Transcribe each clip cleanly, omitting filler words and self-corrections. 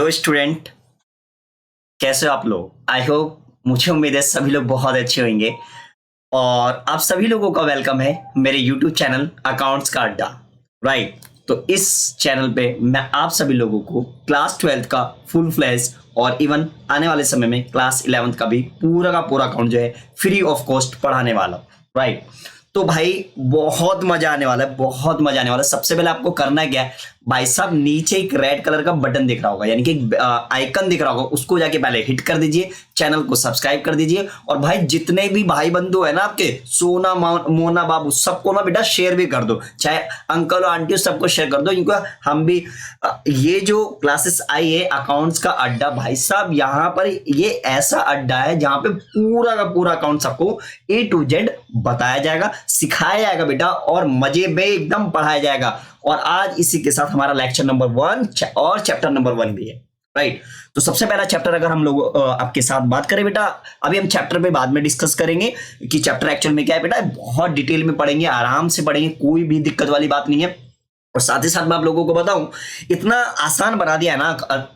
Hello student, कैसे हो आप लोग। आई होप, मुझे उम्मीद है सभी लोग बहुत अच्छे होंगे और आप सभी लोगों का वेलकम है मेरे यूट्यूब चैनल अकाउंट्स का अड्डा। राइट, तो इस चैनल पे मैं आप सभी लोगों को क्लास 12th का फुल फ्लैश और इवन आने वाले समय में क्लास 11th का भी पूरा का पूरा अकाउंट जो है फ्री ऑफ कॉस्ट पढ़ाने वाला हूँ। राइट, तो भाई बहुत मजा आने वाला है, बहुत मजा आने वाला है। सबसे पहले आपको करना क्या है भाई साहब, नीचे एक रेड कलर का बटन दिख रहा होगा, यानी कि आइकन दिख रहा होगा, उसको जाके पहले हिट कर दीजिए, चैनल को सब्सक्राइब कर दीजिए और भाई जितने भी भाई बंधु है ना आपके, सोना मोना बाबू, सबको ना बेटा शेयर भी कर दो, चाहे अंकल और आंटी सबको शेयर कर दो, क्योंकि हम भी ये जो क्लासेस आई है अकाउंट्स का अड्डा, भाई साहब यहाँ पर ये ऐसा अड्डा है जहां पे पूरा का पूरा अकाउंट्स आपको A to Z बताया जाएगा, सिखाया जाएगा बेटा और मजे में एकदम पढ़ाया जाएगा। और आज इसी के साथ हमारा लेक्चर नंबर 1 और चैप्टर नंबर 1 भी है। राइट, तो सबसे पहला चैप्टर अगर हम लोग आपके साथ बात करें बेटा, अभी हम चैप्टर पे बाद में डिस्कस करेंगे कि चैप्टर एक्चुअल में क्या है बेटा, बहुत डिटेल में पढ़ेंगे, आराम से पढ़ेंगे, कोई भी दिक्कत वाली बात नहीं है। और साथ ही साथ मैं आप लोगों को बताऊं, इतना आसान बना दिया है ना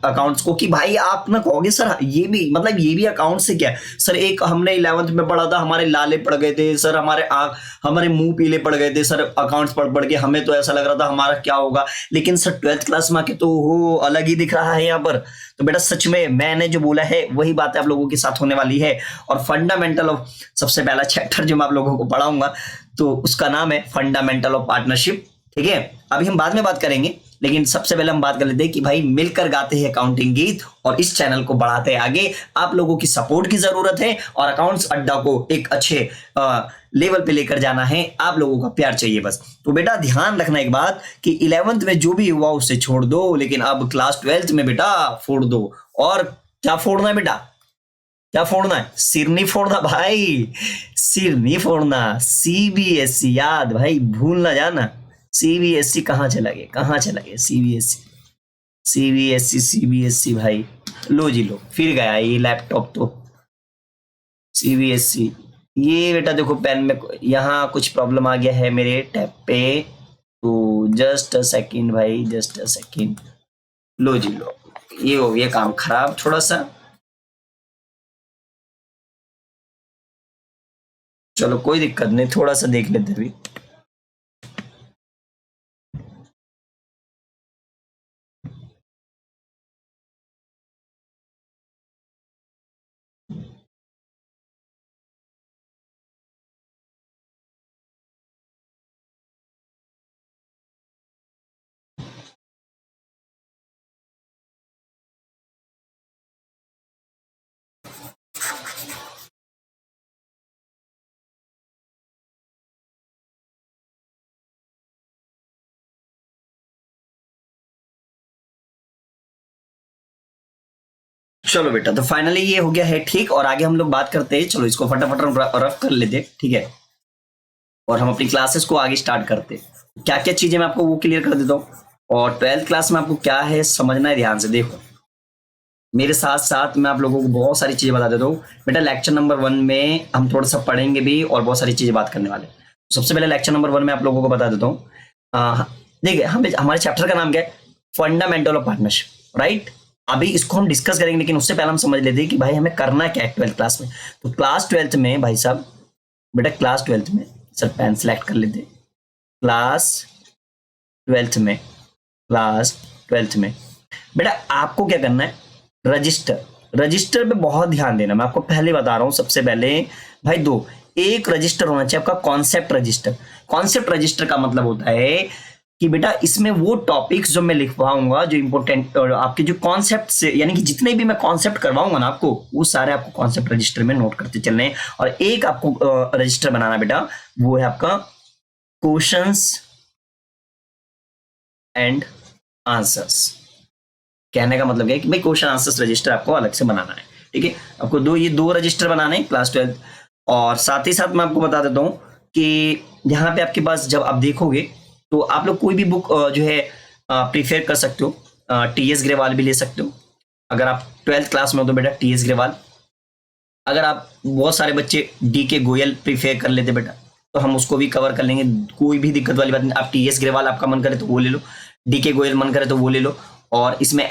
अकाउंट्स को कि भाई आप ना कहोगे सर ये भी मतलब ये भी अकाउंट से क्या है सर। एक हमने 11th में पढ़ा था, हमारे लाले पड़ गए थे सर, हमारे मुंह पीले पड़ गए थे सर, अकाउंट्स पढ़ पढ़ के हमें तो ऐसा लग रहा था हमारा क्या होगा, लेकिन सर 12th क्लास में आके तो वो अलग ही दिख रहा है यहाँ पर। तो बेटा सच में मैंने जो बोला है वही बात आप लोगों के साथ होने वाली है। और फंडामेंटल ऑफ, सबसे पहला चैप्टर जो मैं आप लोगों को पढ़ाऊंगा तो उसका नाम है फंडामेंटल ऑफ पार्टनरशिप। ठीक है, अभी हम बाद में बात करेंगे, लेकिन सबसे पहले हम बात कर लेते हैं कि भाई मिलकर गाते हैं अकाउंटिंग गीत और इस चैनल को बढ़ाते हैं आगे। आप लोगों की सपोर्ट की जरूरत है और अकाउंट्स अड्डा को एक अच्छे लेवल पे लेकर जाना है, आप लोगों का प्यार चाहिए बस। तो बेटा ध्यान रखना एक बात कि 11th में जो भी हुआ उसे छोड़ दो, लेकिन अब क्लास 12th में बेटा फोड़ दो। और क्या फोड़ना है बेटा, क्या फोड़ना है? सिर नहीं फोड़ना भाई, सिर नहीं फोड़ना। CBSE याद भाई, भूल ना जाना। CBSE कहाँ चला गया, कहाँ चला गया CBSE भाई। लो जी लो, फिर गया ये लैपटॉप तो। CBSE ये बेटा देखो पेन में यहाँ कुछ प्रॉब्लम आ गया है मेरे टैब पे, तो जस्ट अ सेकेंड भाई, जस्ट अ सेकेंड। लो जी लो, ये हो गया काम खराब थोड़ा सा। चलो कोई दिक्कत नहीं, थोड़ा सा देख लेते अभी। चलो बेटा, तो फाइनली ये हो गया है ठीक, और आगे हम लोग बात करते हैं। चलो इसको फटाफट रफ कर लेते, ठीक है, और हम अपनी क्लासेस को आगे स्टार्ट करते हैं। क्या क्या चीजें मैं आपको वो क्लियर कर देता हूँ, और 12th क्लास में आपको क्या है समझना है, ध्यान से देखो मेरे साथ साथ। मैं आप लोगों को बहुत सारी चीजें बता देता हूँ बेटा। लेक्चर नंबर 1 में हम थोड़ा सा पढ़ेंगे भी और बहुत सारी चीजें बात करने वाले। सबसे पहले लेक्चर नंबर 1 में आप लोगों को बता देता हूँ। देखिए हमारे चैप्टर का नाम क्या है, फंडामेंटल ऑफ पार्टनरशिप। राइट, अभी इसको हम डिस्कस करेंगे, लेकिन उससे पहले हम समझ लेते हैं कि भाई हमें करना क्या है 12th क्लास में। तो क्लास 12th में भाई साहब, बेटा क्लास 12th में सर पेन सेलेक्ट कर लेते। क्लास 12th में, क्लास 12th में बेटा आपको क्या करना है, रजिस्टर पे बहुत ध्यान देना। मैं आपको पहले बता रहा हूं, सबसे पहले भाई एक रजिस्टर होना चाहिए आपका, कॉन्सेप्ट रजिस्टर। कॉन्सेप्ट रजिस्टर का मतलब होता है कि बेटा इसमें वो टॉपिक्स जो मैं लिखवाऊंगा, जो इंपॉर्टेंट आपके जो कॉन्सेप्ट से, यानी कि जितने भी मैं कॉन्सेप्ट करवाऊंगा ना आपको, वो सारे आपको कॉन्सेप्ट रजिस्टर में नोट करते चलने हैं। और एक आपको रजिस्टर बनाना बेटा, वो है आपका क्वेश्चंस एंड आंसर्स। कहने का मतलब है कि भाई क्वेश्चन आंसर्स रजिस्टर आपको अलग से बनाना है। ठीक है, आपको दो रजिस्टर बनाने हैं क्लास 12th। और साथ ही साथ मैं आपको बता देता हूं कि यहाँ पे आपके पास जब आप देखोगे तो आप लोग कोई भी बुक जो है प्रीफेयर कर सकते हो। TS ग्रेवाल भी ले सकते हो अगर आप 12th क्लास में हो तो बेटा, TS ग्रेवाल। अगर आप बहुत सारे बच्चे DK गोयल प्रीफेयर कर लेते बेटा, तो हम उसको भी कवर कर लेंगे, कोई भी दिक्कत वाली बात नहीं। आप TS ग्रेवाल आपका मन करे तो वो ले लो, DK गोयल मन करे तो वो ले लो। और इसमें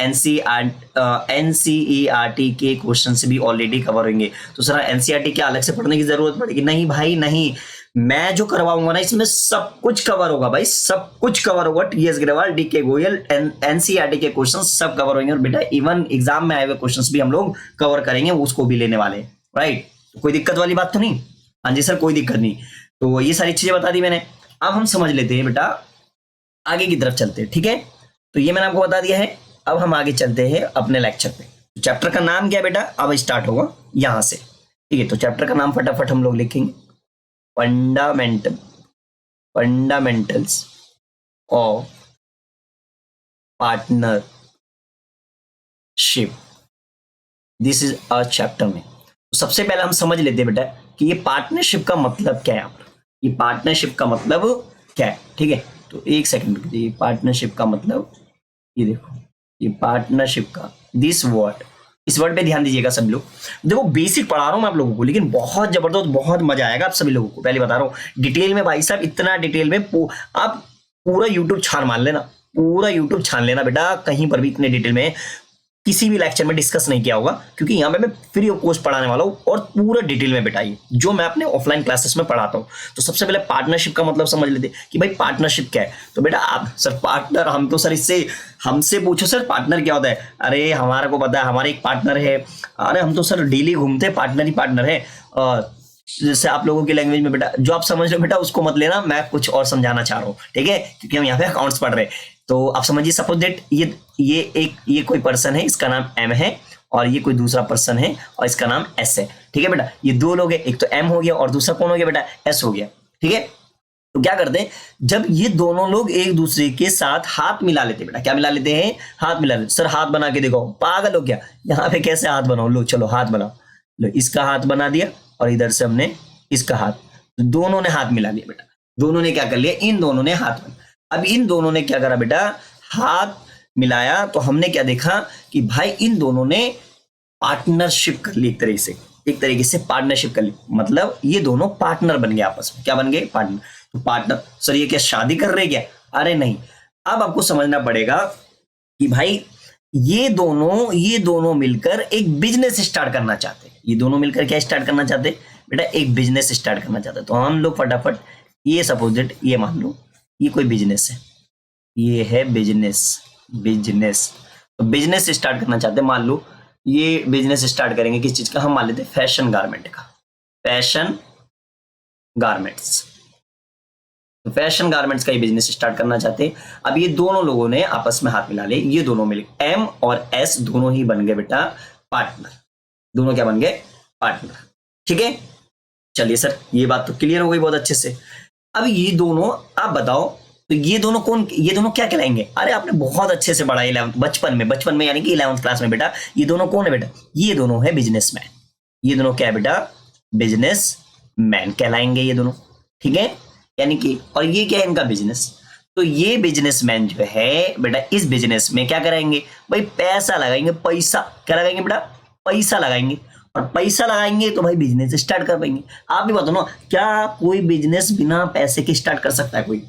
एनसीईआरटी के क्वेश्चन भी ऑलरेडी कवर होंगे। तो सर एनसीईआरटी क्या अलग से पढ़ने की जरूरत पड़ेगी? नहीं भाई नहीं, मैं जो करवाऊंगा ना इसमें सब कुछ कवर होगा भाई, सब कुछ कवर होगा। TS Agarwal, DK Goyal, NCERT के क्वेश्चन सब कवर होंगे। और बेटा इवन एग्जाम में आए हुए क्वेश्चन भी हम लोग कवर करेंगे, उसको भी लेने वाले, राइट? कोई दिक्कत वाली बात तो नहीं? हाँ जी सर, कोई दिक्कत नहीं। तो ये सारी चीजें बता दी मैंने। अब हम समझ लेते हैं बेटा, आगे की तरफ चलते हैं, ठीक है? तो ये मैंने आपको बता दिया है। अब हम आगे चलते हैं अपने लेक्चर पे। चैप्टर का नाम क्या है बेटा? अब स्टार्ट होगा यहां से, ठीक है? तो चैप्टर का नाम फटाफट हम लोग लिखेंगे, fundamentals of partnership. This is a chapter में। तो सबसे पहले हम समझ लेते हैं बेटा कि ये पार्टनरशिप का मतलब क्या है। यहाँ पर ये पार्टनरशिप का मतलब क्या है, ठीक है? तो एक सेकंड रुकिए। ये पार्टनरशिप का मतलब, ये देखो, ये पार्टनरशिप का दिस वर्ड, इस वर्ड पे ध्यान दीजिएगा सब लोग। देखो बेसिक पढ़ा रहा हूं मैं आप लोगों को, लेकिन बहुत जबरदस्त, बहुत मजा आएगा आप सभी लोगों को। पहले बता रहा हूं डिटेल में भाई साहब, इतना डिटेल में आप पूरा यूट्यूब छान मान लेना, पूरा यूट्यूब छान लेना बेटा। कहीं पर भी इतने डिटेल में किसी भी लेक्चर में डिस्कस नहीं किया होगा, क्योंकि यहाँ पे मैं फ्री ऑफ कॉस्ट पढ़ाने वाला हूँ और पूरा डिटेल में बेटा ये जो मैं अपने ऑफलाइन क्लासेस में पढ़ाता हूँ। तो सबसे पहले पार्टनरशिप का मतलब समझ लेते कि भाई पार्टनरशिप क्या है। तो बेटा आप सर पार्टनर, हम तो सर इससे हमसे पूछो सर पार्टनर क्या होता है? अरे हमारे को पता है, हमारे एक पार्टनर है। अरे हम तो सर डेली घूमते, पार्टनर ही पार्टनर है। जैसे आप लोगों की लैंग्वेज में बेटा जो आप समझ रहे हो बेटा उसको मत लेना, मैं कुछ और समझाना चाह रहा हूँ, ठीक है? क्योंकि हम यहाँ पे अकाउंट्स पढ़ रहे हैं। तो आप समझिए, सपोज दैट ये कोई पर्सन है, इसका नाम एम है, और ये कोई दूसरा पर्सन है और इसका नाम एस है, ठीक है बेटा? ये दो लोग हैं, एक तो एम हो गया और दूसरा कौन हो गया बेटा? एस हो गया, ठीक है? तो क्या करते हैं, जब ये दोनों लोग एक दूसरे के साथ हाथ मिला लेते हैं बेटा, क्या मिला लेते हैं? हाथ मिला लेते। सर हाथ बना के देखो, पागल हो गया? यहाँ पे कैसे हाथ बनाओ? लो चलो हाथ बनाओ। लो इसका हाथ बना दिया और इधर से हमने इसका हाथ, दोनों ने हाथ मिला लिया बेटा। दोनों ने क्या कर लिया? इन दोनों ने हाथ मिला। अब इन दोनों ने क्या करा बेटा? हाथ मिलाया। तो हमने क्या देखा कि भाई इन दोनों ने पार्टनरशिप कर ली, एक तरीके से पार्टनरशिप कर ली। मतलब ये दोनों पार्टनर बन गए आपस में। क्या बन गए? पार्टनर। तो पार्टनर, सर ये क्या शादी कर रहे क्या? अरे नहीं, अब आपको समझना पड़ेगा कि भाई ये दोनों मिलकर एक बिजनेस स्टार्ट करना चाहते हैं। ये दोनों मिलकर क्या स्टार्ट करना चाहते हैं बेटा? एक बिजनेस स्टार्ट करना चाहते हैं। तो हम लोग फटाफट ये सपोज दैट, ये मान लो ये कोई बिजनेस है, ये है बिजनेस। तो बिजनेस स्टार्ट करना चाहते हैं। मान लो ये बिजनेस स्टार्ट करेंगे किस चीज का? हम मान लेते हैं फैशन गारमेंट का, फैशन गारमेंट्स। तो फैशन गारमेंट्स का ये बिजनेस स्टार्ट करना चाहते हैं। अब ये दोनों लोगों ने आपस में हाथ मिला ले, ये दोनों मिल, एम और एस दोनों ही बन गए बेटा पार्टनर। दोनों क्या बन गए? पार्टनर, ठीक है? चलिए सर ये बात तो क्लियर हो गई बहुत अच्छे से। अब ये दोनों, आप बताओ तो ये दोनों क्या कहलाएंगे? अरे आपने बहुत अच्छे से पढ़ा 11th बचपन में यानी कि 11th क्लास में बेटा। ये दोनों कौन है बेटा? ये दोनों है बिजनेसमैन। ये दोनों क्या है बेटा? बिजनेसमैन कहलाएंगे ये दोनों, ठीक है? यानी कि, और ये क्या है इनका? बिजनेस। तो ये बिजनेसमैन जो है बेटा, इस बिजनेस में क्या कराएंगे भाई? पैसा लगाएंगे। पैसा क्या लगाएंगे बेटा? पैसा लगाएंगे। और पैसा लगाएंगे तो भाई बिजनेस स्टार्ट कर पाएंगे। आप भी बताओ ना, क्या कोई बिजनेस बिना पैसे के स्टार्ट कर सकता है कोई?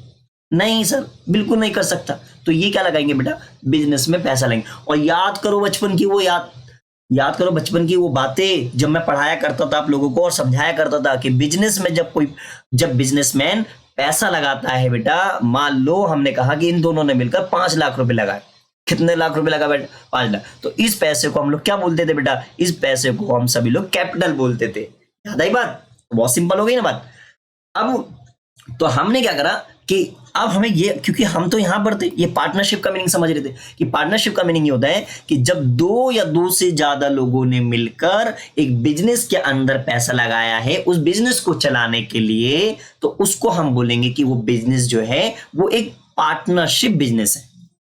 नहीं सर, बिल्कुल नहीं कर सकता। तो ये क्या लगाएंगे बेटा? बिजनेस में पैसा लगाएंगे। और याद करो बचपन की वो बातें जब मैं पढ़ाया करता था आप लोगों को और समझाया करता था कि बिजनेस में जब बिजनेसमैन पैसा लगाता है बेटा, मान लो हमने कहा कि इन दोनों ने मिलकर 5 लाख रुपए लगाए। कितने लाख रुपए लगा बेटा? 5 लाख। तो इस पैसे को हम लोग क्या बोलते थे बेटा? इस पैसे को हम सभी लोग कैपिटल बोलते थे। याद आई बात? बहुत सिंपल हो गई ना बात। अब तो हमने क्या करा कि अब हमें ये, क्योंकि हम तो यहां पर थे, ये पार्टनरशिप का मीनिंग समझ रहे थे कि पार्टनरशिप का मीनिंग ये होता है कि जब 2 या 2 से ज्यादा लोगों ने मिलकर एक बिजनेस के अंदर पैसा लगाया है उस बिजनेस को चलाने के लिए, तो उसको हम बोलेंगे कि वो बिजनेस जो है वो एक पार्टनरशिप बिजनेस है।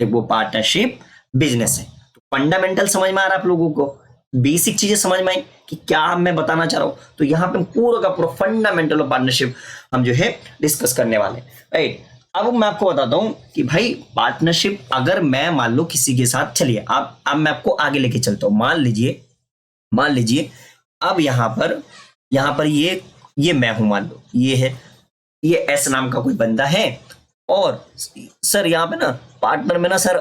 वो पार्टनरशिप बिजनेस है। तो फंडामेंटल समझ में आ रहा है आप लोगों को? बेसिक चीजें समझ में आई कि क्या मैं बताना चाह रहा हूं? तो यहां पे पूरा का पूरा फंडामेंटल ऑफ पार्टनरशिप हम जो है डिस्कस करने वाले, राइट? अब मैं आपको बताता हूं कि भाई पार्टनरशिप, अगर मैं मान लो किसी के साथ, चलिए अब मैं आपको आगे लेके चलता हूं। मान लीजिए अब यहां पर ये मैं हूं, मान लो ये एस नाम का कोई बंदा है, और सर यहाँ पे ना पार्टनर में ना सर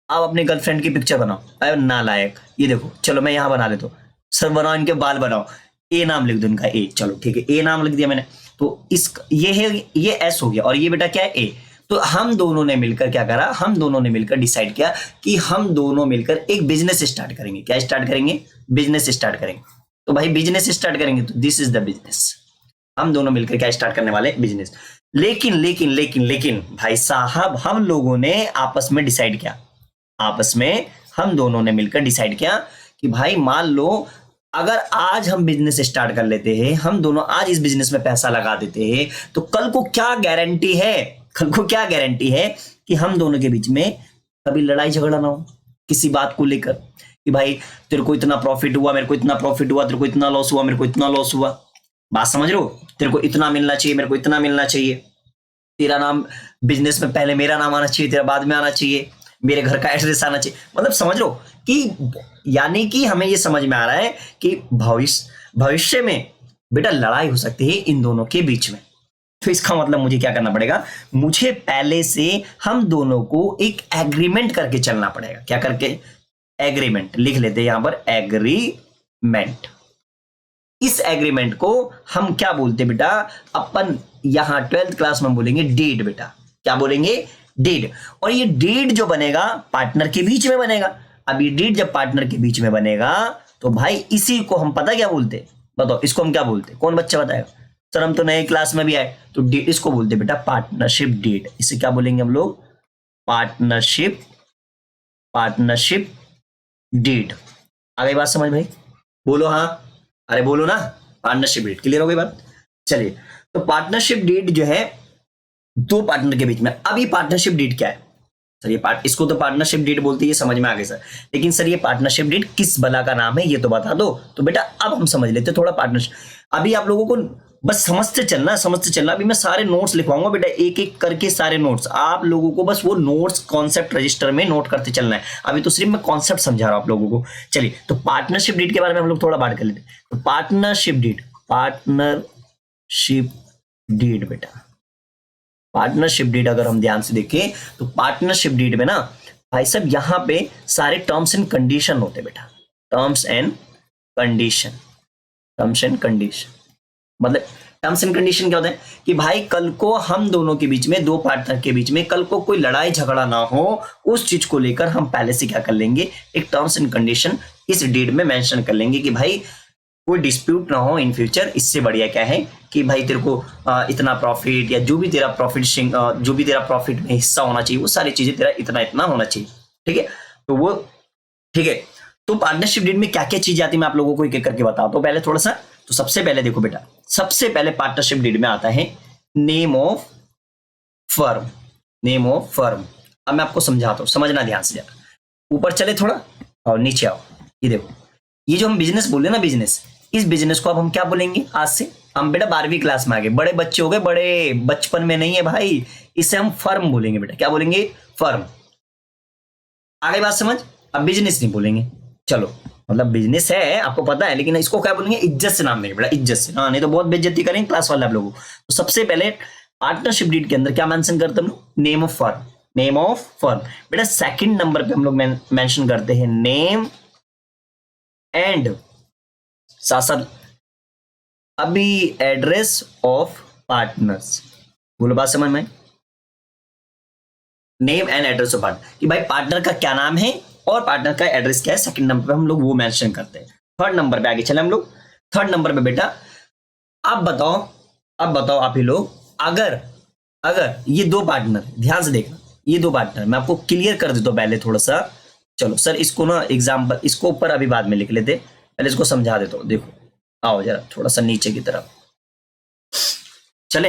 आप अपने गर्लफ्रेंड की पिक्चर बनाओ, अरे नालायक, ये देखो, चलो मैं यहाँ बना देता हूँ, सर बनाओ, इनके बाल बनाओ, ए नाम लिख दो इनका, ए, चलो ठीक है, ए नाम लिख दिया मैंने। तो इस ये है, ये एस हो गया, और ये बेटा क्या है, ए। तो हम दोनों ने मिलकर क्या करा, हम दोनों ने मिलकर डिसाइड किया कि हम दोनों मिलकर एक बिजनेस स्टार्ट करेंगे। क्या स्टार्ट करेंगे? बिजनेस स्टार्ट करेंगे। तो भाई बिजनेस स्टार्ट करेंगे, तो दिस इज द बिजनेस। हम दोनों मिलकर क्या स्टार्ट करने वाले? बिजनेस। लेकिन लेकिन लेकिन लेकिन भाई साहब, हम लोगों ने आपस में डिसाइड किया, आपस में हम दोनों ने मिलकर डिसाइड किया कि भाई मान लो अगर आज हम बिजनेस स्टार्ट कर लेते हैं, हम दोनों आज इस बिजनेस में पैसा लगा देते हैं, तो कल को क्या गारंटी है, कल को क्या गारंटी है कि हम दोनों के बीच में कभी लड़ाई झगड़ा ना हो किसी बात को लेकर, कि भाई तेरे को इतना प्रॉफिट हुआ, मेरे को इतना प्रॉफिट हुआ, तेरे को इतना लॉस हुआ, मेरे को इतना लॉस हुआ। बात समझ रहे हो? तेरे को इतना मिलना चाहिए, मेरे को इतना मिलना चाहिए, तेरा नाम बिजनेस में पहले मेरा नाम आना चाहिए, तेरा बाद में आना चाहिए, मेरे घर का एड्रेस आना चाहिए। मतलब समझ लो कि यानी कि हमें ये समझ में आ रहा है कि भविष्य में बेटा लड़ाई हो सकती है इन दोनों के बीच में। तो इसका मतलब मुझे क्या करना पड़ेगा, मुझे पहले से हम दोनों को एक एग्रीमेंट करके चलना पड़ेगा। क्या करके? एग्रीमेंट लिख लेते हैं यहां पर, एग्रीमेंट। इस एग्रीमेंट को हम क्या बोलते हैं बेटा, अपन यहां 12th क्लास में बोलेंगे डीड बेटा। क्या बोलेंगे? डीड। और ये डीड जो बनेगा पार्टनर के बीच में बनेगा। अब ये डीड जब पार्टनर के बीच में बनेगा तो भाई इसी को हम पता क्या बोलते हैं? बताओ, इसको हम क्या बोलते हैं? कौन बच्चा बताएगा? सर हम तो नए क्लास में भी आए। तो डीड इसको बोलते हैं बेटा पार्टनरशिप डीड। इसे क्या बोलेंगे हम लोग? Partnership, partnership deed. आ गई बात समझ भाई? बोलो हाँ, अरे बोलो ना। पार्टनरशिप डीड क्लियर हो गई बात? चलिए, तो पार्टनरशिप डीड जो है दो पार्टनर के बीच में। अब ये पार्टनरशिप डीड क्या है सर? ये इसको तो पार्टनरशिप डीड बोलते हैं, ये समझ में आ गए सर। लेकिन सर ये पार्टनरशिप डीड किस बला का नाम है ये तो बता दो। तो बेटा अब हम समझ लेते थोड़ा पार्टनरशिप। अभी आप लोगों को बस समझते चलना, समझते चलना। अभी मैं सारे नोट्स लिखवाऊंगा बेटा, एक एक करके सारे नोट्स। आप लोगों को बस वो नोट्स कॉन्सेप्ट रजिस्टर में नोट करते चलना है। अभी तो सिर्फ मैं कॉन्सेप्ट समझा रहा हूं आप लोगों को। चलिए, तो पार्टनरशिप डीड के बारे में हम लोग थोड़ा बात कर लेते हैं। तो पार्टनरशिप डीड, पार्टनरशिप डीड बेटा, पार्टनरशिप डीड अगर हम ध्यान से देखें तो पार्टनरशिप डीड में ना भाई साहब यहां पे सारे टर्म्स एंड कंडीशन होते बेटा। Terms and condition, terms and condition मतलब टर्म्स एंड कंडीशन क्या होता है कि भाई कल को हम दोनों के बीच में, दो पार्टनर के बीच में कल को कोई लड़ाई झगड़ा ना हो, उस चीज को लेकर हम पहले से क्या कर लेंगे, एक टर्म्स एंड कंडीशन इस डीड में मेंशन कर लेंगे कि भाई कोई डिस्प्यूट ना हो इन फ्यूचर। इससे बढ़िया क्या है कि भाई तेरे को इतना प्रॉफिट या जो भी तेरा प्रॉफिट, जो भी तेरा प्रॉफिट में हिस्सा होना चाहिए, वो सारी चीजें तेरा इतना इतना होना चाहिए। ठीक है, तो वो ठीक है। तो पार्टनरशिप डीड में क्या क्या चीज आती है मैं आप लोगों को एक एक करके बताता हूं पहले थोड़ा सा। तो सबसे पहले देखो बेटा, सबसे पहले पार्टनरशिप डीड में आता है name of firm, name of firm. अब मैं आपको समझाता हूं, समझना ध्यान से जरा। ऊपर चले थोड़ा और नीचे आओ। ये देखो, ये जो हम बिजनेस बोले ना, बिजनेस, इस बिजनेस को अब हम क्या बोलेंगे आज से? हम बेटा 12वीं क्लास में आ गए, बड़े बच्चे हो गए, बड़े बचपन में नहीं है भाई। इसे हम फर्म बोलेंगे बेटा। क्या बोलेंगे? फर्म। आगे बात समझ? अब बिजनेस नहीं बोलेंगे। चलो, मतलब बिजनेस है आपको पता है, लेकिन इसको क्या बोलेंगे? इज्जत से नाम देंगे बेटा, इज्जत से। हाँ, नहीं तो बहुत बेइज्जती करेंगे क्लास वाले आप लोगों को। तो सबसे पहले पार्टनरशिप डीड के अंदर क्या मेंशन करते हम लोग? Name of firm, name of firm. बेटा सेकंड नंबर पे हम लोग मेंशन करते हैं नेम एंड साथ साथ अभी एड्रेस ऑफ पार्टनर्स। बोलो बात समझ में? Name and address of partner, कि भाई पार्टनर का क्या नाम है और पार्टनर का एड्रेस क्या है। सेकंड नंबर पे हम लोग वो मेंशन करते हैं। थर्ड नंबर पे आगे चले हम लोग। थर्ड नंबर पे बेटा अब बताओ, अब बताओ आप ही लोग, अगर अगर ये दो पार्टनर, ध्यान से देखना, ये दो पार्टनर मैं आपको क्लियर कर देता हूं पहले थोड़ा सा। चलो सर इसको ना एग्जाम्पल, इसको ऊपर अभी बाद में लिख लेते, पहले इसको समझा देता हूं। देखो आओ जरा थोड़ा सा नीचे की तरफ चले।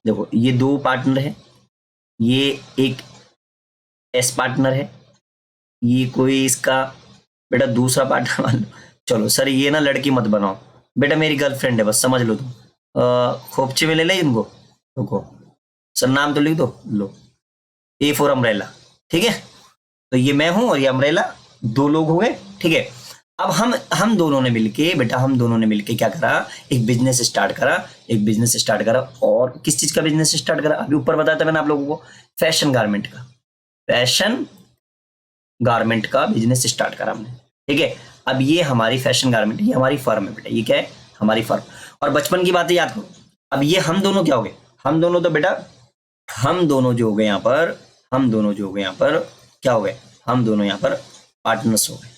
देखो ये दो पार्टनर है, ये एक एस पार्टनर है, ये कोई इसका बेटा दूसरा पार्टनर मान लो। चलो सर ये ना लड़की मत बनाओ बेटा, मेरी गर्लफ्रेंड है बस, समझ लो तुम। खोपचे में ले ले इनको, रुको सर नाम तो लिख दो, लो ए फॉर अम्ब्रेला। ठीक है, तो ये मैं हूं और ये अम्ब्रेला, दो लोग हो गए। ठीक है, अब हम दोनों ने मिलके बेटा, हम दोनों ने मिलके क्या करा, एक बिजनेस स्टार्ट करा, एक बिजनेस स्टार्ट करा। और किस चीज का बिजनेस स्टार्ट करा? अभी ऊपर बताया था मैंने आप लोगों को, फैशन गारमेंट का, फैशन गारमेंट का बिजनेस स्टार्ट करा हमने, ठीक है। अब ये हमारी फैशन गारमेंट, ये हमारी फर्म है बेटा, ये क्या है, हमारी फर्म। और बचपन की बातें याद करो। अब ये हम दोनों क्या हो गए, हम दोनों तो बेटा, हम दोनों जो हो गए यहाँ पर, हम दोनों जो हो गए यहाँ पर क्या हो गए, हम दोनों यहाँ पर पार्टनर्स हो गए,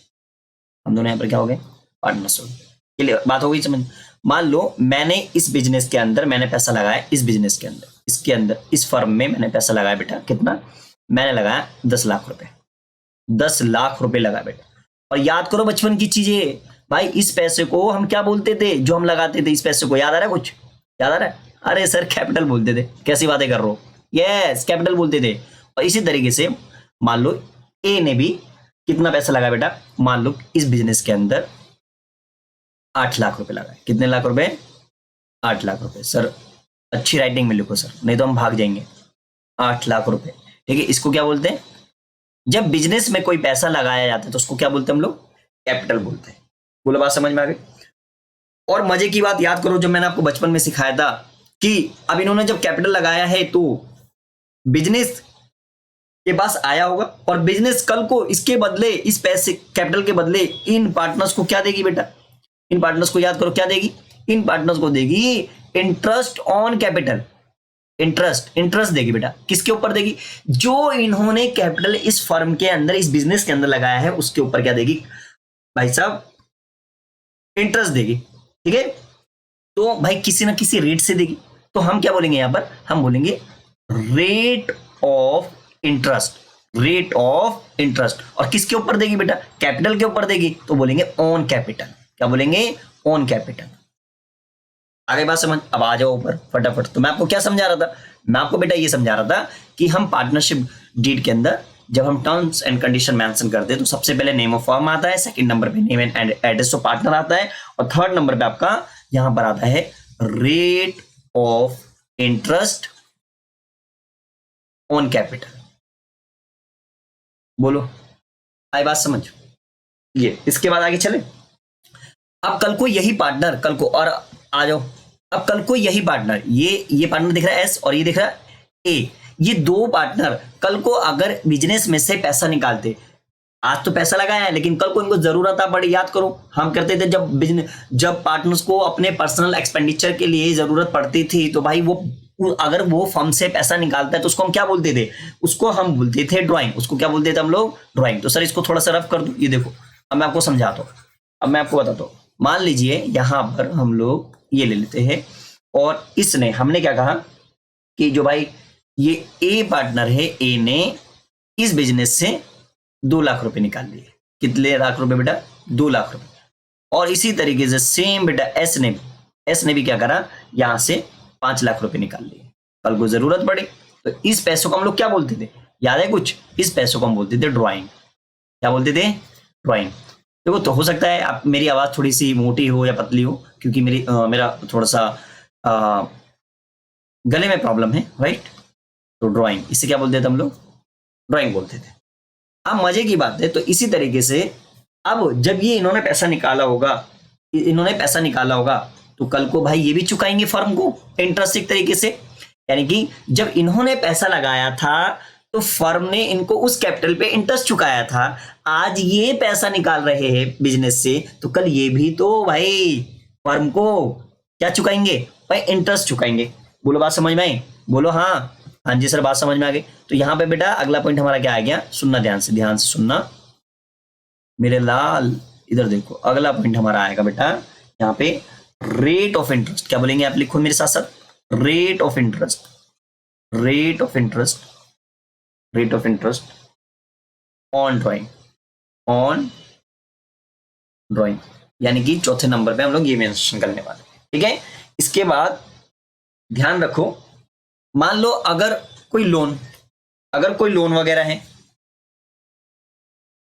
हम दोनों यहाँ पर क्या हो गए, पार्टनर्स हो गए। क्लियर बात हो गई समझ। मान लो मैंने इस बिजनेस के अंदर मैंने पैसा लगाया, इस बिजनेस के अंदर, इसके अंदर, इस फर्म में मैंने पैसा लगाया बेटा, कितना मैंने लगाया, 10 लाख रुपए, 10 लाख रुपए लगा बेटा। और याद करो बचपन की चीजें भाई, इस पैसे को हम क्या बोलते थे जो हम लगाते थे, इस पैसे को याद आ रहा है, कुछ याद आ रहा है, अरे सर कैपिटल बोलते थे, कैसी बातें कर रहे हो, यस कैपिटल बोलते थे। और इसी तरीके से मान लो ए ने भी कितना पैसा लगाया बेटा, मान लो इस बिजनेस के अंदर 8 लाख रुपए लगाए, कितने लाख रुपए, 8 लाख रुपए। सर अच्छी राइटिंग में लिखो सर, नहीं तो हम भाग जाएंगे। 8 लाख रुपए, ठीक है। इसको क्या बोलते हैं, जब बिजनेस में कोई पैसा लगाया जाता है तो उसको क्या बोलते हैं हम लोग, कैपिटल बोलते हैं। बोलो बात समझ में आ गई। और मजे की बात याद करो, जब मैंने आपको बचपन में सिखाया था कि अब इन्होंने जब कैपिटल लगाया है तो बिजनेस के पास आया होगा, और बिजनेस कल को इसके बदले, इस पैसे कैपिटल के बदले इन पार्टनर्स को क्या देगी बेटा, इन पार्टनर्स को याद करो क्या देगी, इन पार्टनर्स को देगी इंटरेस्ट ऑन कैपिटल, इंटरेस्ट देगी बेटा। किसके ऊपर देगी, जो इन्होंने कैपिटल इस फर्म के अंदर, इस बिजनेस के अंदर लगाया है, उसके ऊपर क्या देगी भाई साहब, इंटरेस्ट देगी, ठीक है। तो भाई किसी ना किसी रेट से देगी, तो हम क्या बोलेंगे यहां पर, हम बोलेंगे rate of interest, rate of interest. और किसके ऊपर देगी बेटा, कैपिटल के ऊपर देगी, तो बोलेंगे ऑन कैपिटल, क्या बोलेंगे, ऑन कैपिटल। आगे बात समझ। अब आ जाओ ऊपर फटाफट। तो मैं आपको क्या समझा रहा था, मैं आपको बेटा ये समझा रहा था कि हम पार्टनरशिप डीड के अंदर जब हम टर्म्स एंड कंडीशन मेंशन करते हैं तो सबसे पहले नेम ऑफ फर्म आता है, सेकंड नंबर पे name and address of partner आता है, और थर्ड नंबर पे आपका यहां पर आता है rate of interest on capital. बोलो आई बात समझ। ये इसके बाद आगे चले। अब कल को यही पार्टनर, कल को, और आ जाओ, अब कल को यही पार्टनर, ये पार्टनर दिख रहा है एस और ये दिख रहा है ए, ये दो पार्टनर कल को अगर बिजनेस में से पैसा निकालते, आज तो पैसा लगाया है लेकिन कल को इनको जरूरत आ पड़ी, याद करो हम करते थे जब पार्टनर्स को अपने पर्सनल एक्सपेंडिचर के लिए जरूरत पड़ती थी, तो भाई वो अगर वो फर्म से पैसा निकालता है तो उसको हम क्या बोलते थे, उसको हम बोलते थे ड्राइंग, उसको क्या बोलते थे हम लोग, ड्राइंग। तो सर इसको थोड़ा सा रफ कर दो, ये देखो अब मैं आपको समझाता हूँ, अब मैं आपको बताता हूँ। मान लीजिए यहां पर हम लोग ये ले लेते हैं, और इसने, हमने क्या कहा कि जो भाई ये ए पार्टनर है, ए ने इस बिजनेस से 2 लाख रुपए निकाल लिए, कितने लाख रुपए बेटा, 2 लाख रुपए। और इसी तरीके से सेम बेटा एस ने भी क्या करा, यहां से 5 लाख रुपए निकाल लिए, कल को जरूरत पड़े तो इस पैसों को हम लोग क्या बोलते थे, याद है कुछ, इस पैसों को हम बोलते थे ड्राइंग, क्या बोलते थे, ड्राइंग। देखो तो हो सकता है आप मेरी आवाज थोड़ी सी मोटी हो या पतली हो, क्योंकि मेरा थोड़ा सा गले में प्रॉब्लम है, राइट। तो ड्राइंग, इसे क्या बोलते थे हम लोग, ड्राइंग बोलते थे। अब मजे की बात है, तो इसी तरीके से अब जब ये इन्होंने पैसा निकाला होगा, तो कल को भाई ये भी चुकाएंगे फर्म को इंटरेस्ट एक तरीके से, यानी कि जब इन्होंने पैसा लगाया था तो फर्म ने इनको उस कैपिटल पे इंटरेस्ट चुकाया था, आज ये पैसा निकाल रहे हैं बिजनेस से, तो कल ये भी तो भाई फर्म को क्या चुकाएंगे भाई, इंटरेस्ट चुकाएंगे। बोलो बात समझ में आई, बोलो हाँ, हाँ जी सर बात समझ में आ गई। तो यहां पे बेटा अगला पॉइंट हमारा क्या आ गया, सुनना ध्यान से सुनना मेरे लाल, इधर देखो अगला पॉइंट हमारा आएगा बेटा यहाँ पे रेट ऑफ इंटरेस्ट, क्या बोलेंगे आप, लिखो मेरे साथ साथ, rate of interest, rate of interest, rate of interest on drawing, on drawing, यानी कि चौथे नंबर पे हम लोग ये मेंशन करने वाले, ठीक है। इसके बाद ध्यान रखो, मान लो अगर कोई लोन वगैरह है,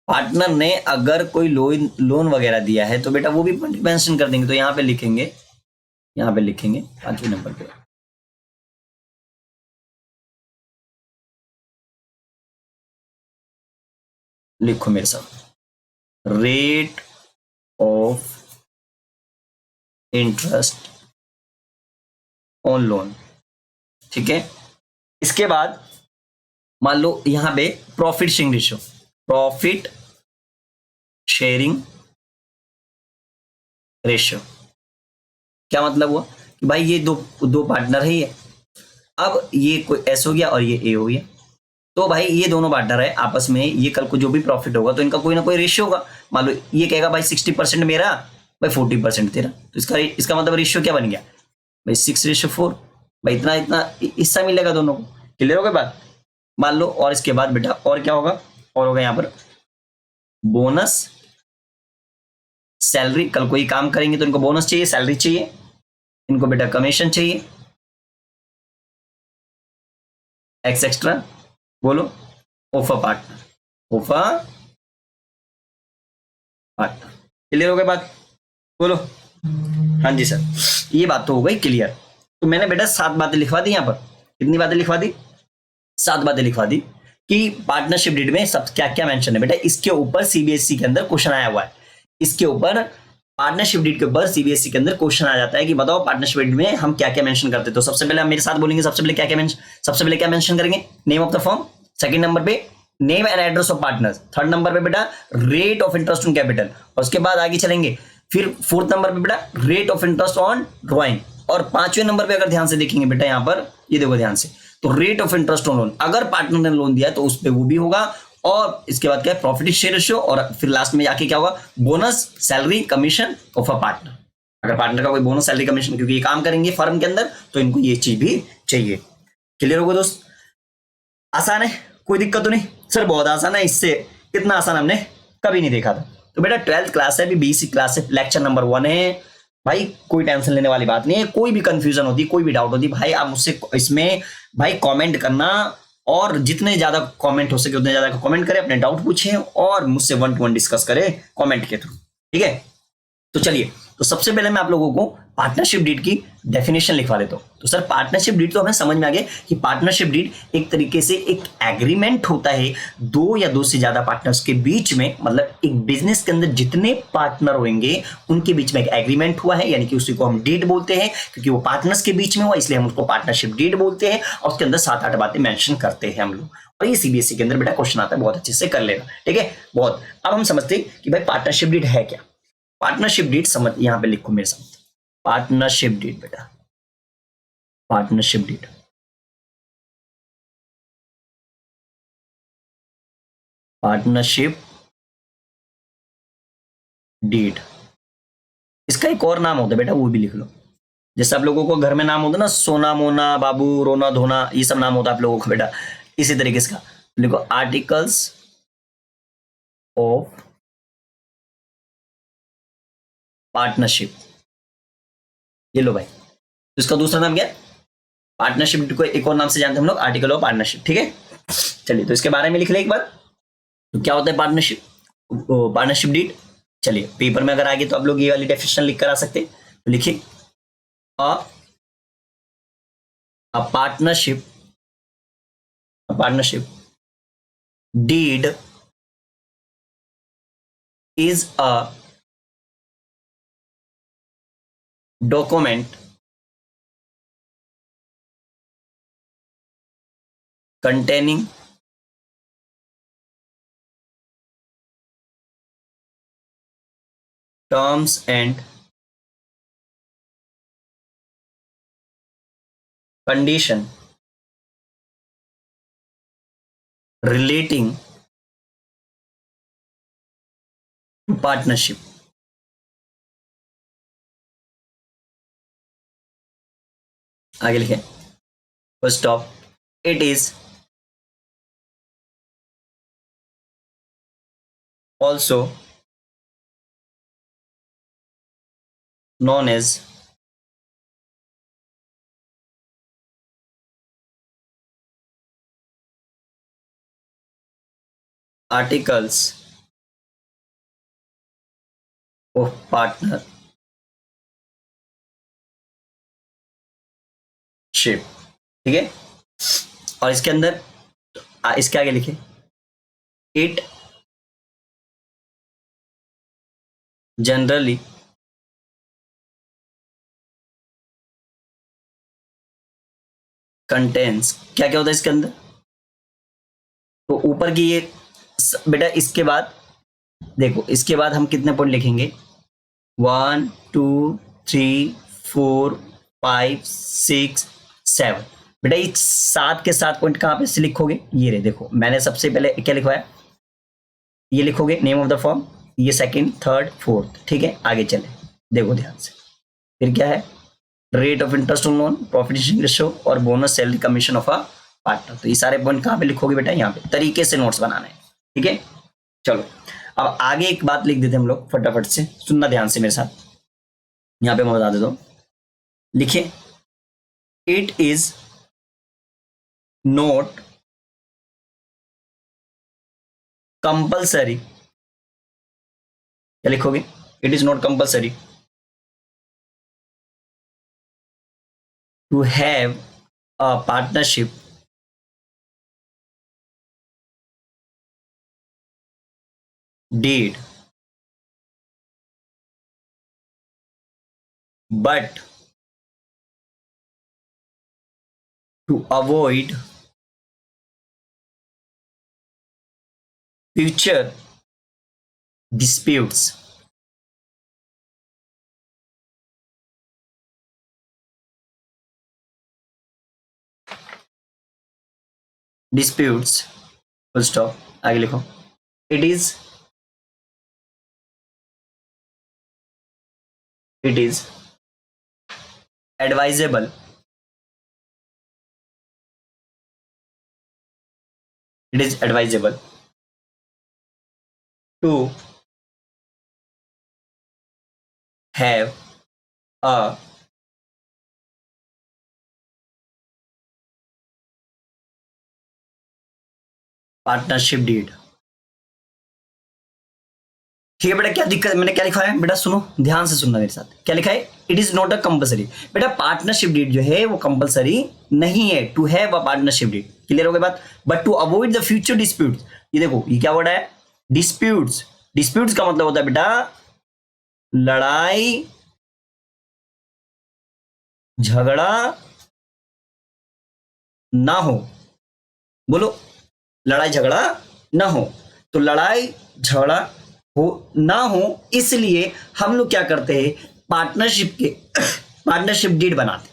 पार्टनर ने अगर कोई लोन वगैरह दिया है तो बेटा वो भी मेंशन कर देंगे। तो यहां पे लिखेंगे 5वें नंबर पे, लिखो मेरे साथ, rate of interest on loan, ठीक है। इसके बाद मान लो यहां पे profit sharing ratio, profit sharing ratio. क्या मतलब हुआ कि भाई ये दो दो पार्टनर है ये, अब ये कोई एस हो गया और ये ए हो गया, तो भाई ये दोनों पार्टनर है आपस में, ये कल को जो भी प्रॉफिट होगा तो इनका कोई ना कोई रेशियो होगा। मान लो ये कहेगा भाई 60% मेरा, भाई 40% तेरा, तो इसका इसका मतलब रेशियो क्या बन गया भाई 6:4। भाई इतना इतना हिस्सा मिलेगा दोनों को। क्लियर हो गई बात। मान लो और इसके बाद बेटा और क्या होगा, और होगा यहाँ पर बोनस सैलरी। कल कोई काम करेंगे तो इनको बोनस चाहिए, सैलरी चाहिए, इनको बेटा कमीशन चाहिए, एक्स एक्स्ट्रा, बोलो of a partner, of a partner. Clear हो गई बात, बोलो। हाँ जी सर, ये बात तो हो गई क्लियर। तो मैंने बेटा 7 बातें लिखवा दी यहाँ पर। कितनी बातें लिखवा दी? 7 बातें लिखवा दी कि पार्टनरशिप डीड में सब क्या क्या मेंशन है। बेटा इसके ऊपर सीबीएसई के अंदर क्वेश्चन आया हुआ है, इसके ऊपर पार्टनरशिप डीड के ऊपर सीबीएसई के अंदर क्वेश्चन आ जाता है कि बताओ पार्टनरशिप डीड में हम क्या क्या मेंशन करते हैं। तो सबसे पहले हम मेरे साथ बोलेंगे, सबसे पहले क्या क्या मेंशन, सबसे पहले क्या मेंशन करेंगे, name of the firm. Second number पे name and address of partners. Third number पे बेटा rate of interest on capital, और उसके बाद आगे चलेंगे फिर फोर्थ नंबर पे बेटा rate of interest on drawing, और पांचवें नंबर पे अगर ध्यान से देखेंगे बेटा यहाँ पर ये देखो ध्यान से, तो rate of interest on loan, अगर पार्टनर ने लोन दिया तो उस पर वो भी होगा, और इसके बाद क्या है प्रॉफिट शेयर रेशियो, और फिर लास्ट में जाके क्या होगा bonus salary commission of a partner. अगर पार्टनर का कोई बोनस सैलरी कमीशन, क्योंकि ये काम करेंगे फर्म के अंदर तो इनको ये चीज भी चाहिए। क्लियर होगा दोस्त? आसान है, कोई दिक्कत तो नहीं? सर बहुत आसान है, इससे इतना आसान हमने कभी नहीं देखा था। तो बेटा 12th क्लास है, अभी बीसी क्लास है, लेक्चर नंबर 1 है भाई, कोई टेंशन लेने वाली बात नहीं है। कोई भी कंफ्यूजन होती, कोई भी डाउट होती भाई आप मुझसे इसमें भाई कमेंट करना, और जितने ज्यादा कमेंट हो सके उतने ज्यादा कमेंट करें, अपने डाउट पूछें और मुझसे 1 to 1 डिस्कस करें कमेंट के थ्रू। ठीक है, तो चलिए, तो सबसे पहले मैं आप लोगों को पार्टनरशिप डीड की डेफिनेशन लिखवा देता हूं। तो सर पार्टनरशिप डीड तो हमें समझ में आ गया कि पार्टनरशिप डीड एक तरीके से एक एग्रीमेंट होता है दो या दो से ज्यादा पार्टनर्स के बीच में, मतलब एक बिजनेस के अंदर जितने पार्टनर होंगे उनके बीच में एक एग्रीमेंट हुआ है, यानी कि उसी को हम डीड बोलते हैं, क्योंकि वो पार्टनर्स के बीच में हुआ इसलिए हम उसको पार्टनरशिप डीड बोलते हैं, और उसके अंदर 7-8 बातें मेंशन करते हैं हम लोग, और ये सीबीएसई के अंदर बेटा क्वेश्चन आता है, बहुत अच्छे से कर लेगा। ठीक है, बहुत। अब हम समझते हैं कि भाई पार्टनरशिप डीड है क्या। पार्टनरशिप डीड समझ, यहां पे लिखो मेरे साथ, पार्टनरशिप डीड बेटा, पार्टनरशिप डीड, पार्टनरशिप डीड। इसका एक और नाम होता है बेटा, वो भी लिख लो। जैसे आप लोगों को घर में नाम होता है ना, सोना मोना बाबू रोना धोना, ये सब नाम होता है आप लोगों का बेटा, इसी तरीके से लिखो आर्टिकल्स ऑफ पार्टनरशिप। ये लो भाई, तो इसका दूसरा नाम क्या है, पार्टनरशिप को एक और नाम से जानते हैं हम लोग, आर्टिकल ऑफ पार्टनरशिप। ठीक है, चलिए तो इसके बारे में लिख ले एक बार। तो क्या होता है पार्टनरशिप, पार्टनरशिप डीड। चलिए पेपर में अगर आगे तो आप लोग ये वाली डेफिनेशन लिख कर आ सकते हैं, तो लिखिए a partnership, partnership deed is a document containing terms and condition relating to partnership। आगे लिखें, first of it is also known as articles of partnership। ठीक है, और इसके अंदर इसके आगे लिखे इट जनरली कंटेन्स, क्या क्या होता है इसके अंदर, तो ऊपर की ये बेटा इसके बाद देखो, इसके बाद हम कितने पॉइंट लिखेंगे, 1 2 3 4 5 6 7। बेटा ये 7 के 7 पॉइंट कहां पे से लिखोगे, ये रहे देखो, मैंने सबसे पहले क्या लिखवाया, ये लिखोगे नेम ऑफ द फॉर्म, ये सेकंड थर्ड फोर्थ, ठीक है। आगे चले, देखो ध्यान से, फिर क्या है, rate of interest on loan, profit sharing ratio और bonus salary commission of a partner. तो ये सारे पॉइंट कहां पे लिखोगे बेटा, यहाँ पे तरीके से नोट्स बनाना है, ठीक है। चलो अब आगे एक बात लिख देते हम लोग फटाफट से, सुनना ध्यान से मेरे साथ, यहां पे मैं बता देता हूं, लिखिए, इट इज नॉट कंपल्सरी, क्या लिखोगे, it is not compulsory to have a partnership deed, but to avoid future disputes, full stop, आगे लिखो, it is advisable to have a partnership deed. ठीक है बेटा, क्या दिक्कत, मैंने क्या लिखा है बेटा, सुनो ध्यान से सुनना मेरे साथ, क्या लिखा है, it is not a compulsory. बेटा पार्टनरशिप डीड जो है वो कंपल्सरी नहीं है, to have a partnership deed, clear हो गई बात, but to avoid the future disputes. ये देखो ये क्या वर्ड है, डिस्प्यूट्स। डिस्प्यूट्स का मतलब होता है बेटा लड़ाई झगड़ा ना हो, बोलो लड़ाई झगड़ा ना हो, तो लड़ाई झगड़ा हो ना हो इसलिए हम लोग क्या करते हैं, पार्टनरशिप डीड बनाते,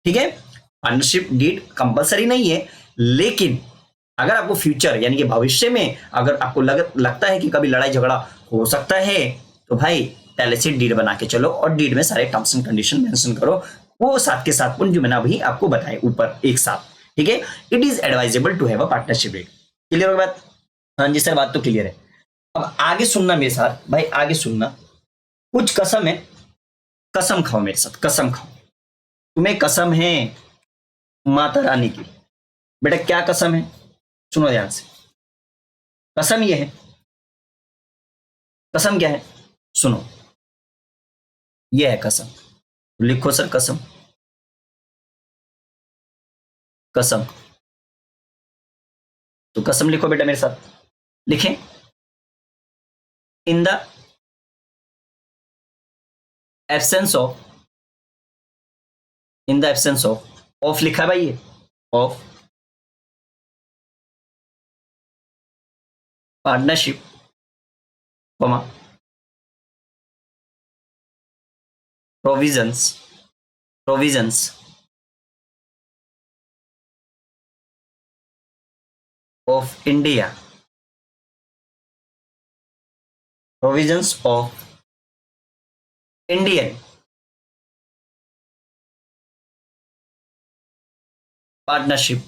ठीक है। पार्टनरशिप डीड कंपलसरी नहीं है, लेकिन अगर आपको फ्यूचर यानी कि भविष्य में अगर आपको लगता है कि कभी लड़ाई झगड़ा हो सकता है, तो भाई पहले से डीड बना के चलो और डीड में सारे टर्म्स एंड कंडीशन मेंशन करो, वो 7 के 7 पॉइंट जो मैंने अभी आपको बताए ऊपर एक साथ, ठीक है। It is advisable to have a partnership deed, clear हो बात, हाँ जी सर बात तो क्लियर है। अब आगे सुनना मेरे साथ भाई, आगे सुनना, कुछ कसम है, कसम खाओ मेरे साथ, कसम खाओ, तुम्हें कसम है माता रानी की। बेटा क्या कसम है, सुनो ध्यान से, कसम ये है, कसम क्या है, सुनो, ये है कसम, लिखो सर कसम, कसम, तो कसम लिखो बेटा मेरे साथ, लिखें, इन the absence of, in the absence of लिखा है भाई, ये of partnership, comma provisions of India, provisions of Indian partnership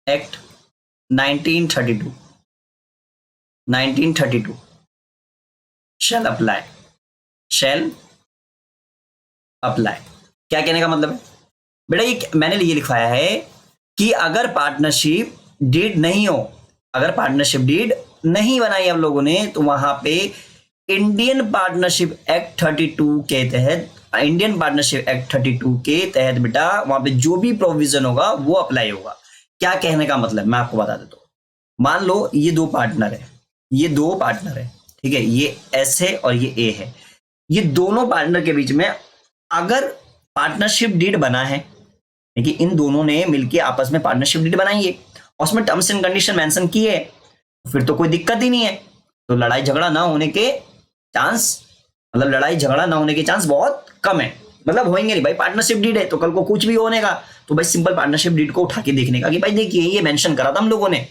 act 1932 shall apply, क्या कहने का मतलब है बेटा, ये मैंने ये लिखवाया है कि अगर पार्टनरशिप डीड नहीं हो, अगर पार्टनरशिप डीड नहीं बनाई हम लोगों ने, तो वहां पे इंडियन पार्टनरशिप एक्ट 32 के तहत, इंडियन पार्टनरशिप एक्ट 32 के तहत बेटा वहां पे जो भी प्रोविजन होगा वो अप्लाई होगा। क्या कहने का मतलब मैं आपको बता देता हूं, मान लो ये दो पार्टनर है, ये दो पार्टनर है, ठीक है, ये एस है और ये ए है, ये दोनों पार्टनर के बीच में अगर पार्टनरशिप डीड बना है, देखिए इन दोनों ने मिलकर आपस में पार्टनरशिप डीड बनाई है, और उसमें टर्म्स एंड कंडीशन मेंशन की है, फिर तो कोई दिक्कत ही नहीं है। तो लड़ाई झगड़ा ना होने के चांस, मतलब लड़ाई झगड़ा ना होने के चांस बहुत कम है, मतलब होंगे नहीं भाई। पार्टनरशिप डीड है तो कल को कुछ भी होने का तो भाई सिंपल पार्टनरशिप डीड को उठा के देखने का कि भाई देखिए ये मेंशन करा था हम लोगों ने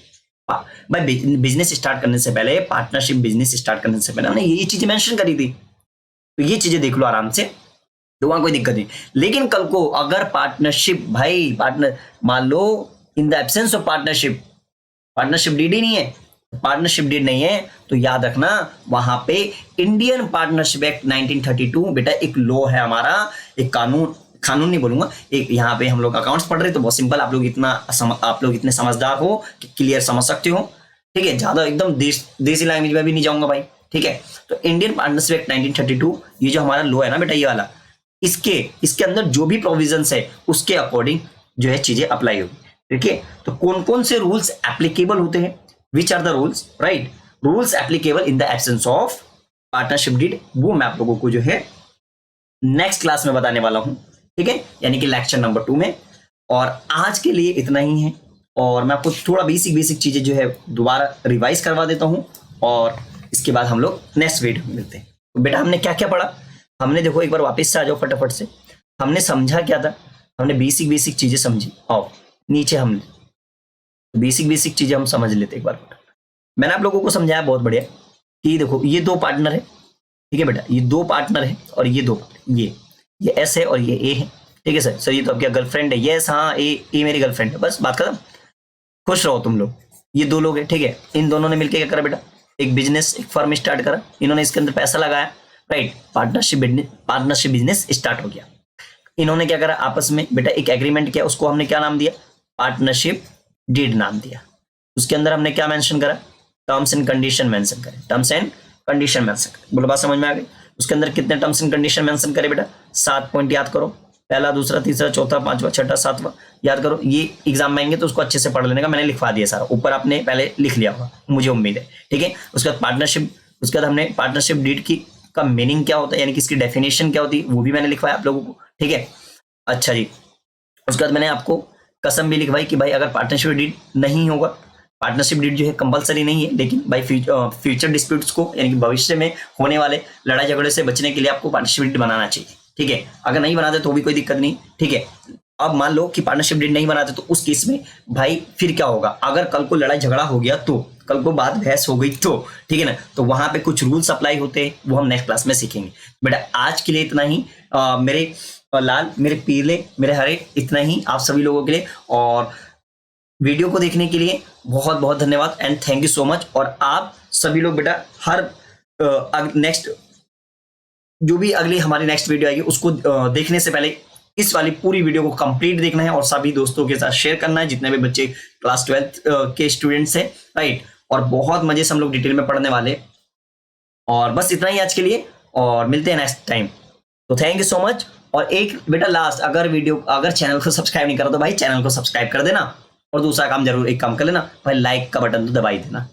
भाई बिजनेस स्टार्ट करने से पहले, पार्टनरशिप बिजनेस स्टार्ट करने से पहले हमने ये चीजें मेंशन करी थी। तो ये चीजें देख लो आराम से, तो वहां कोई दिक्कत नहीं। लेकिन कल को अगर पार्टनरशिप भाई पार्टनर मान लो in the absence of partnership, partnership deed ही नहीं है, पार्टनरशिप डीड नहीं है तो याद रखना वहां पे इंडियन पार्टनरशिप एक्ट 1932 बेटा एक लॉ है हमारा, एक कानून नहीं बोलूंगा, एक यहाँ पे हम लोग अकाउंट्स पढ़ रहे तो बहुत सिंपल, आप लोग इतने समझदार हो कि क्लियर समझ सकते हो, ठीक है। ज्यादा एकदम देसी लैंग्वेज में भी नहीं जाऊंगा भाई, ठीक है। तो इंडियन पार्टनरशिप एक्ट 1932 ये जो हमारा लॉ है ना बेटा, ये वाला, इसके अंदर जो भी प्रोविजंस है उसके अकॉर्डिंग जो है चीजें अप्लाई होगी, ठीक है। तो कौन कौन से रूल्स एप्लीकेबल होते हैं, which are the rules, right, rules applicable in the absence of partnership deed, वो मैं आप लोगों को जो है नेक्स्ट क्लास में बताने वाला हूं, ठीक है, यानी कि लेक्चर नंबर 2 में। और आज के लिए इतना ही है, और मैं आपको थोड़ा बेसिक चीजें जो है दोबारा रिवाइज करवा देता हूं, और इसके बाद हम लोग नेक्स्ट वीडियो में मिलते हैं। तो बेटा हमने क्या क्या पढ़ा, हमने देखो एक बार वापस से आ जाओ फटाफट से, हमने समझा क्या था, हमने बेसिक चीजें समझी। आओ नीचे हम बेसिक चीजें हम समझ लेते एक बार। मैंने आप लोगों को समझाया बहुत बढ़िया कि देखो ये दो पार्टनर है, ठीक है बेटा, ये दो पार्टनर है, और ये दो, ये एस है और ये ए है, ठीक है सर। सर ये तो आपकी गर्लफ्रेंड है, यस हाँ, ए मेरी गर्लफ्रेंड है, बस बात खत्म, खुश रहो तुम लोग। ये दो लोग हैं, ठीक है, इन दोनों ने मिलकर क्या करा बेटा, एक बिजनेस, एक फर्म स्टार्ट करा, इन्होंने इसके अंदर पैसा लगाया, राइट, पार्टनरशिप बिजनेस स्टार्ट हो गया। इन्होंने क्या करा आपस में बेटा, एक एग्रीमेंट किया, उसको हमने क्या नाम दिया, पार्टनरशिप डीड नाम दिया। उसके अंदर हमने क्या मेंशन करा, टर्म्स एंड कंडीशन मेंशन करे, टर्म्स एंड कंडीशन मेंशन करे, बोलो बात समझ में आ गई। उसके अंदर कितने टर्म्स एंड कंडीशन मेंशन करे बेटा, 7 पॉइंट याद करो, पहला, दूसरा, तीसरा, चौथा, पांचवा, छठा, सातवां, याद करो। ये एग्जाम में आएंगे तो उसको अच्छे से पढ़ लेने का, मैंने लिखवा दिया सारा, ऊपर आपने पहले लिख लिया होगा, मुझे उम्मीद है, ठीक है। उसके बाद पार्टनरशिप, उसके बाद हमने पार्टनरशिप डीड की का मीनिंग क्या होता है, यानी कि इसकी डेफिनेशन क्या होती है, वो भी मैंने लिखवाया आप लोगों को, ठीक है। अच्छा जी, उसके बाद मैंने आपको कसम भी लिखवाई कि भाई अगर पार्टनरशिप डीड नहीं होगा, पार्टनरशिप डीड जो है कंपलसरी नहीं है, लेकिन भाई फ्यूचर डिस्प्यूट्स को, यानी कि भविष्य में होने वाले लड़ाई झगड़े से बचने के लिए आपको पार्टनरशिप डीड बनाना चाहिए, ठीक है। अगर नहीं बनाते तो भी कोई दिक्कत नहीं, ठीक है। अब मान लो कि पार्टनरशिप डीड नहीं बनाते तो उस केस में भाई फिर क्या होगा, अगर कल को लड़ाई झगड़ा हो गया तो, कल को बात बहस हो गई तो, ठीक है ना, तो वहां पे कुछ रूल्स अप्लाई होते हैं, वो हम नेक्स्ट क्लास में सीखेंगे। बेटा आज के लिए इतना ही, मेरे लाल, मेरे पीले, मेरे हरे, इतना ही आप सभी लोगों के लिए। और वीडियो को देखने के लिए बहुत बहुत धन्यवाद and thank you so much. और आप सभी लोग बेटा हर नेक्स्ट जो भी अगली हमारी नेक्स्ट वीडियो आएगी उसको देखने से पहले इस वाली पूरी वीडियो को कंप्लीट देखना है, और सभी दोस्तों के साथ शेयर करना है, जितने भी बच्चे क्लास 12th के स्टूडेंट्स हैं, राइट। और बहुत मजे से हम लोग डिटेल में पढ़ने वाले। और बस इतना ही आज के लिए, और मिलते हैं नेक्स्ट टाइम। तो थैंक यू सो मच। और एक बेटा लास्ट, अगर चैनल को सब्सक्राइब नहीं करा तो भाई चैनल को सब्सक्राइब कर देना, और दूसरा काम जरूर एक काम कर लेना भाई, लाइक का बटन तो दबा ही देना।